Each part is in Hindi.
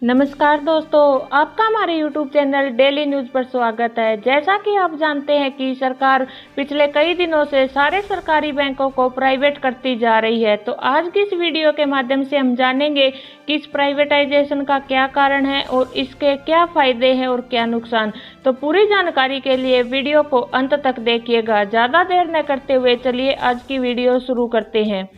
नमस्कार दोस्तों, आपका हमारे YouTube चैनल डेली न्यूज़ पर स्वागत है। जैसा कि आप जानते हैं कि सरकार पिछले कई दिनों से सारे सरकारी बैंकों को प्राइवेट करती जा रही है, तो आज की इस वीडियो के माध्यम से हम जानेंगे कि इस प्राइवेटाइजेशन का क्या कारण है और इसके क्या फायदे हैं और क्या नुकसान। तो पूरी जानकारी के लिए वीडियो को अंत तक देखिएगा। ज़्यादा देर न करते हुए चलिए आज की वीडियो शुरू करते हैं।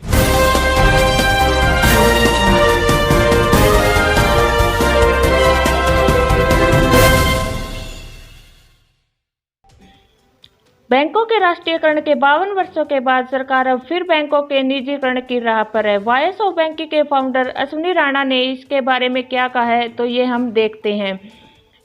बैंकों के राष्ट्रीयकरण के 52 वर्षों के बाद सरकार अब फिर बैंकों के निजीकरण की राह पर है। वॉइस ऑफ बैंकिंग के फाउंडर अश्विनी राणा ने इसके बारे में क्या कहा है, तो ये हम देखते हैं।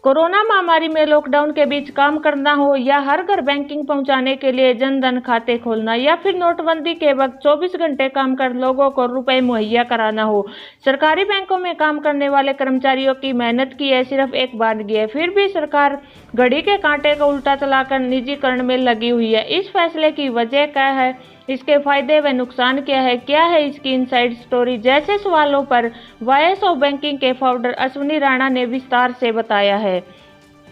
कोरोना महामारी में लॉकडाउन के बीच काम करना हो या हर घर बैंकिंग पहुंचाने के लिए जन धन खाते खोलना या फिर नोटबंदी के वक्त 24 घंटे काम कर लोगों को रुपए मुहैया कराना हो, सरकारी बैंकों में काम करने वाले कर्मचारियों की मेहनत की है सिर्फ एक बानगी है। फिर भी सरकार घड़ी के कांटे को उल्टा चलाकर निजीकरण में लगी हुई है। इस फैसले की वजह क्या है, इसके फायदे व नुकसान क्या है इसकी इनसाइड स्टोरी जैसे सवालों पर वॉइस ऑफ बैंकिंग के फाउंडर अश्विनी राणा ने विस्तार से बताया है।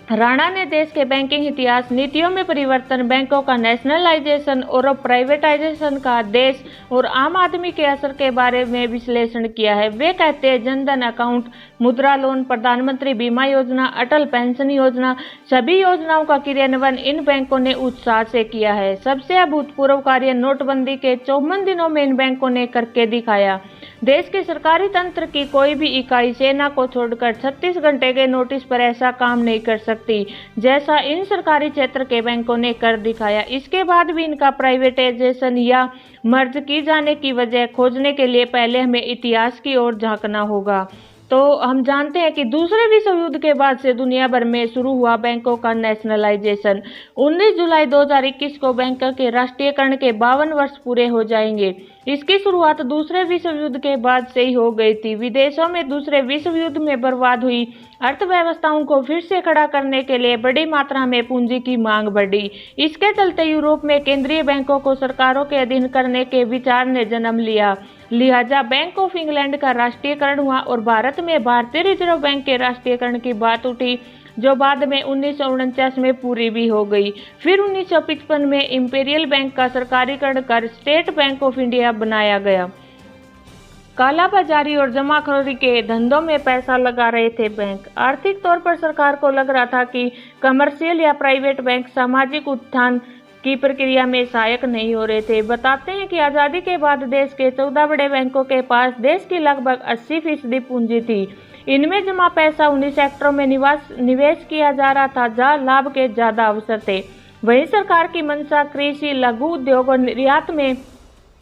राणा ने देश के बैंकिंग इतिहास, नीतियों में परिवर्तन, बैंकों का नेशनलाइजेशन और अब प्राइवेटाइजेशन का देश और आम आदमी के असर के बारे में विश्लेषण किया है। वे कहते हैं जनधन अकाउंट, मुद्रा लोन, प्रधानमंत्री बीमा योजना, अटल पेंशन योजना, सभी योजनाओं का क्रियान्वयन इन बैंकों ने उत्साह से किया है। सबसे अभूतपूर्व कार्य नोटबंदी के 54 दिनों में इन बैंकों ने करके दिखाया। देश के सरकारी तंत्र की कोई भी इकाई सेना को छोड़कर 36 घंटे के नोटिस पर ऐसा काम नहीं कर सकती जैसा इन सरकारी क्षेत्र के बैंकों ने कर दिखाया। इसके बाद भी इनका प्राइवेटाइजेशन या मर्ज की जाने की वजह खोजने के लिए पहले हमें इतिहास की ओर झांकना होगा। तो हम जानते हैं कि दूसरे विश्व युद्ध के बाद से दुनिया भर में शुरू हुआ बैंकों का नेशनलाइजेशन। 19 जुलाई 2021 को बैंकों के राष्ट्रीयकरण के 52 वर्ष पूरे हो जाएंगे। इसकी शुरुआत दूसरे विश्व युद्ध के बाद से ही हो गई थी। विदेशों में दूसरे विश्व युद्ध में बर्बाद हुई अर्थव्यवस्थाओं को फिर से खड़ा करने के लिए बड़ी मात्रा में पूंजी की मांग बढ़ी। इसके चलते यूरोप में केंद्रीय बैंकों को सरकारों के अधीन करने के विचार ने जन्म लिया। लिहाजा बैंक ऑफ इंग्लैंड का राष्ट्रीयकरण हुआ और भारत में भारतीय रिजर्व बैंक के राष्ट्रीयकरण की बात उठी, जो बाद में 1949 में पूरी भी हो गई। फिर 1955 में इंपीरियल बैंक का सरकारीकरण कर स्टेट बैंक ऑफ इंडिया बनाया गया। कालाबाजारी और जमाखोरी के धंधों में पैसा लगा रहे थे बैंक। आर्थिक तौर पर सरकार को लग रहा था कि कमर्शियल या प्राइवेट बैंक सामाजिक उत्थान की प्रक्रिया में सहायक नहीं हो रहे थे। बताते हैं कि आज़ादी के बाद देश के 14 बड़े बैंकों के पास देश की लगभग 80% पूंजी थी। इनमें जमा पैसा उन्हीं सेक्टरों में निवेश किया जा रहा था जहां लाभ के ज्यादा अवसर थे। वहीं सरकार की मंशा कृषि, लघु उद्योग और निर्यात में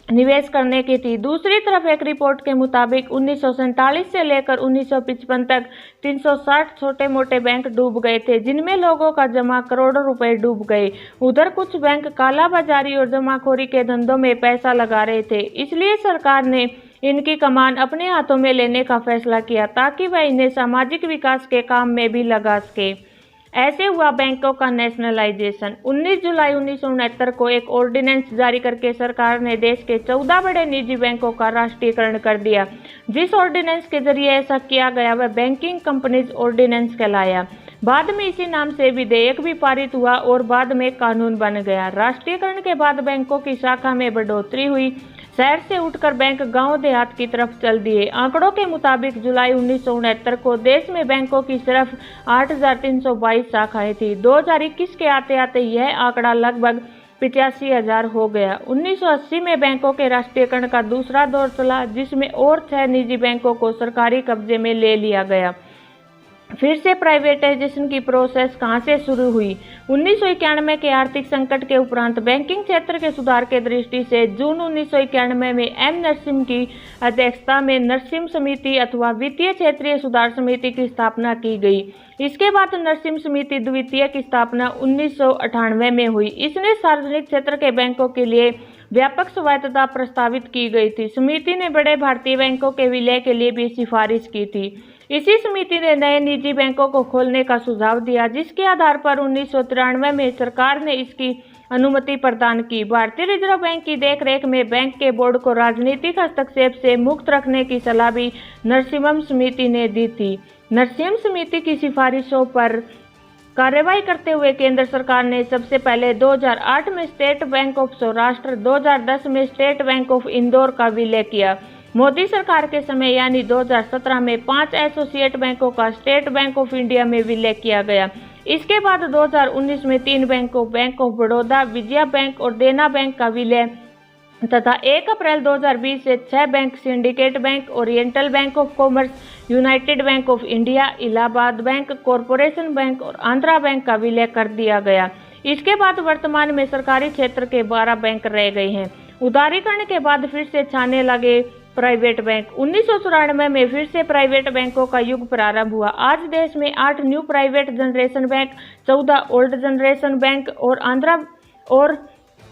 निवेश करने की थी। दूसरी तरफ एक रिपोर्ट के मुताबिक 1947 से लेकर 1955 तक 360 छोटे मोटे बैंक डूब गए थे, जिनमें लोगों का जमा करोड़ों रुपए डूब गए। उधर कुछ बैंक कालाबाजारी और जमाखोरी के धंधों में पैसा लगा रहे थे, इसलिए सरकार ने इनकी कमान अपने हाथों में लेने का फैसला किया ताकि वह इन्हें सामाजिक विकास के काम में भी लगा सके। ऐसे हुआ बैंकों का नेशनलाइजेशन। 19 जुलाई 1969 को एक ऑर्डिनेंस जारी करके सरकार ने देश के 14 बड़े निजी बैंकों का राष्ट्रीयकरण कर दिया। जिस ऑर्डिनेंस के जरिए ऐसा किया गया वह बैंकिंग कंपनीज ऑर्डिनेंस कहलाया। बाद में इसी नाम से विधेयक भी पारित हुआ और बाद में कानून बन गया। राष्ट्रीयकरण के बाद बैंकों की शाखा में बढ़ोतरी हुई। शहर से उठकर बैंक गांव देहात की तरफ चल दिए। आंकड़ों के मुताबिक जुलाई 1969 को देश में बैंकों की सिर्फ 8,322 शाखाएं थी। 2021 के आते आते यह आंकड़ा लगभग 85,000 हो गया। 1980 में बैंकों के राष्ट्रीयकरण का दूसरा दौर चला, जिसमें और 6 निजी बैंकों को सरकारी कब्जे में ले लिया गया। फिर से प्राइवेटाइजेशन की प्रोसेस कहां से शुरू हुई? 1991 के आर्थिक संकट के उपरांत बैंकिंग क्षेत्र के सुधार के दृष्टि से जून 1991 में एम नरसिम्हा की अध्यक्षता में नरसिम्हा समिति अथवा वित्तीय क्षेत्रीय सुधार समिति की स्थापना की गई। इसके बाद नरसिम्हा समिति द्वितीय की स्थापना 1998 में हुई। इसने सार्वजनिक क्षेत्र के बैंकों के लिए व्यापक स्वायत्तता प्रस्तावित की गई थी। समिति ने बड़े भारतीय बैंकों के विलय के लिए भी सिफारिश की थी। इसी समिति ने नए निजी बैंकों को खोलने का सुझाव दिया, जिसके आधार पर 1993 में सरकार ने इसकी अनुमति प्रदान की। भारतीय रिजर्व बैंक की देखरेख में बैंक के बोर्ड को राजनीतिक हस्तक्षेप से मुक्त रखने की सलाह भी नरसिम्हा समिति ने दी थी। नरसिम्हा समिति की सिफारिशों पर कार्रवाई करते हुए केंद्र सरकार ने सबसे पहले 2008 में स्टेट बैंक ऑफ सौराष्ट्र, 2010 में स्टेट बैंक ऑफ इंदौर का विलय किया। मोदी सरकार के समय यानी 2017 में 5 एसोसिएट बैंकों का स्टेट बैंक ऑफ इंडिया में विलय किया गया। इसके बाद 2019 में 3 बैंकों, bank of Baroda, Vijaya bank और देना बैंक का विलय तथा 1 अप्रैल 2020 से 6 bank, syndicate bank, oriental bank of commerce, United bank of India, Allahabad bank, corporation bank और आंध्रा बैंक का विलय कर दिया गया। इसके बाद वर्तमान में सरकारी क्षेत्र के 12 बैंक रह गए हैं। उदारीकरण के बाद फिर से छाने लगे प्राइवेट बैंक। 1994 में फिर से प्राइवेट बैंकों का युग प्रारंभ हुआ। आज देश में 8 new private generation bank, 14 old generation bank और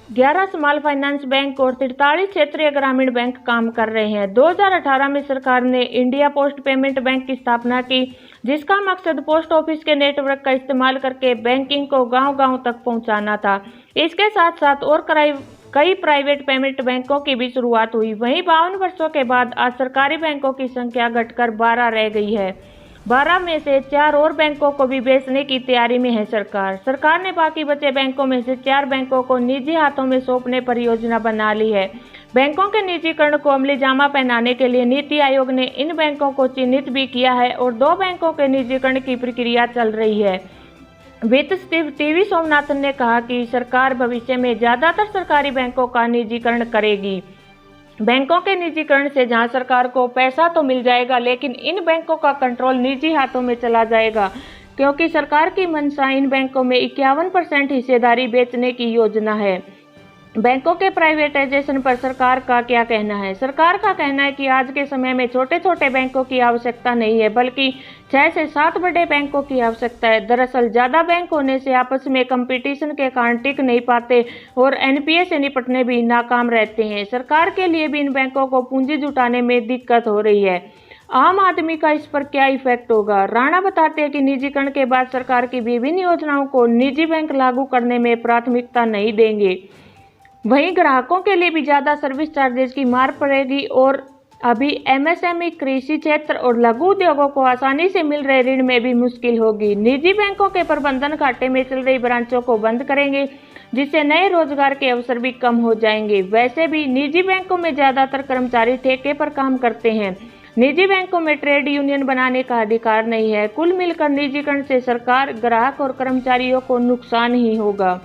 11 स्मॉल फाइनेंस बैंक और 43 क्षेत्रीय ग्रामीण बैंक काम कर रहे हैं। 2018 में सरकार ने इंडिया पोस्ट पेमेंट बैंक की स्थापना की, जिसका मकसद पोस्ट ऑफिस के नेटवर्क का इस्तेमाल करके बैंकिंग को गांव-गांव तक पहुंचाना था। इसके साथ साथ और कई प्राइवेट पेमेंट बैंकों की भी शुरुआत हुई। वहीं 52 वर्षों के बाद आज सरकारी बैंकों की संख्या घटकर 12 रह गई है। 12 में से 4 और बैंकों को भी बेचने की तैयारी में है सरकार। सरकार ने बाकी बचे बैंकों में से 4 बैंकों को निजी हाथों में सौंपने पर योजना बना ली है। बैंकों के निजीकरण को अमली जामा पहनाने के लिए नीति आयोग ने इन बैंकों को चिन्हित भी किया है और 2 बैंकों के निजीकरण की प्रक्रिया चल रही है। वित्त सचिव टीवी सोमनाथन ने कहा कि सरकार भविष्य में ज्यादातर सरकारी बैंकों का निजीकरण करेगी। बैंकों के निजीकरण से जहां सरकार को पैसा तो मिल जाएगा, लेकिन इन बैंकों का कंट्रोल निजी हाथों में चला जाएगा, क्योंकि सरकार की मंशा इन बैंकों में 51% हिस्सेदारी बेचने की योजना है। बैंकों के प्राइवेटाइजेशन पर सरकार का क्या कहना है? सरकार का कहना है कि आज के समय में छोटे छोटे बैंकों की आवश्यकता नहीं है, बल्कि 6 से 7 बड़े बैंकों की आवश्यकता है। दरअसल ज्यादा बैंक होने से आपस में कंपटीशन के कारण टिक नहीं पाते और एनपीए से निपटने भी नाकाम रहते हैं। सरकार के लिए भी इन बैंकों को पूंजी जुटाने में दिक्कत हो रही है। आम आदमी का इस पर क्या इफेक्ट होगा? राणा बताते हैं कि निजीकरण के बाद सरकार की विभिन्न योजनाओं को निजी बैंक लागू करने में प्राथमिकता नहीं देंगे। वहीं ग्राहकों के लिए भी ज्यादा सर्विस चार्जेस की मार पड़ेगी और अभी एमएसएमई, कृषि क्षेत्र और लघु उद्योगों को आसानी से मिल रहे ऋण में भी मुश्किल होगी। निजी बैंकों के प्रबंधन घाटे में चल रही ब्रांचों को बंद करेंगे, जिससे नए रोजगार के अवसर भी कम हो जाएंगे। वैसे भी निजी बैंकों में ज्यादातर कर्मचारी ठेके पर काम करते हैं। निजी बैंकों में ट्रेड यूनियन बनाने का अधिकार नहीं है। कुल मिलकर निजीकरण से सरकार, ग्राहक और कर्मचारियों को नुकसान ही होगा।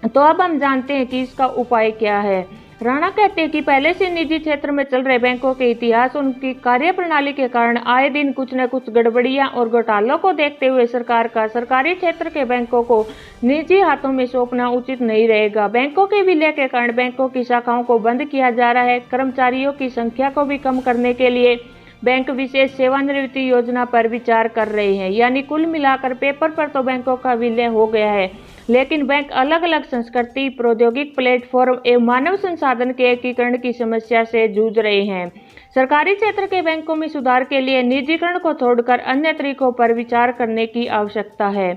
तो अब हम जानते हैं कि इसका उपाय क्या है। राणा कहते हैं कि पहले से निजी क्षेत्र में चल रहे बैंकों के इतिहास, उनकी कार्यप्रणाली के कारण आए दिन कुछ न कुछ गड़बड़ियां और घोटालों को देखते हुए सरकार का सरकारी क्षेत्र के बैंकों को निजी हाथों में सौंपना उचित नहीं रहेगा। बैंकों के विलय के कारण बैंकों की शाखाओं को बंद किया जा रहा है। कर्मचारियों की संख्या को भी कम करने के लिए बैंक विशेष सेवानिवृत्ति योजना पर विचार कर रहे हैं। यानी कुल मिलाकर पेपर पर तो बैंकों का विलय हो गया है, लेकिन बैंक अलग अलग संस्कृति, प्रौद्योगिक प्लेटफॉर्म एवं मानव संसाधन के एकीकरण की समस्या से जूझ रहे हैं। सरकारी क्षेत्र के बैंकों में सुधार के लिए निजीकरण को छोड़कर अन्य तरीकों पर विचार करने की आवश्यकता है।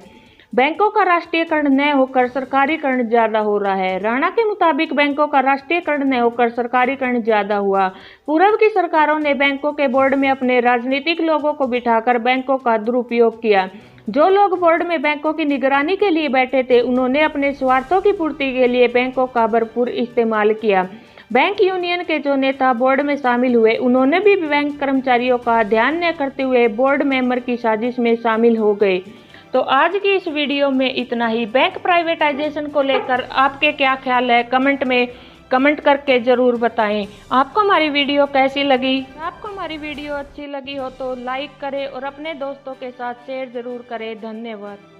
बैंकों का राष्ट्रीयकरण न होकर सरकारीकरण ज्यादा हो रहा है। राणा के मुताबिक बैंकों का राष्ट्रीयकरण न होकर सरकारीकरण ज्यादा हुआ। पूर्व की सरकारों ने बैंकों के बोर्ड में अपने राजनीतिक लोगों को बिठाकर बैंकों का दुरुपयोग किया। जो लोग बोर्ड में बैंकों की निगरानी के लिए बैठे थे, उन्होंने अपने स्वार्थों की पूर्ति के लिए बैंकों का भरपूर इस्तेमाल किया। बैंक यूनियन के जो नेता बोर्ड में शामिल हुए, उन्होंने भी बैंक कर्मचारियों का ध्यान न करते हुए बोर्ड मेंबर की साजिश में शामिल हो गए। तो आज की इस वीडियो में इतना ही। बैंक प्राइवेटाइजेशन को लेकर आपके क्या ख्याल है, कमेंट में कमेंट करके जरूर बताएं। आपको हमारी वीडियो कैसी लगी? आपको हमारी वीडियो अच्छी लगी हो तो लाइक करें और अपने दोस्तों के साथ शेयर जरूर करें। धन्यवाद।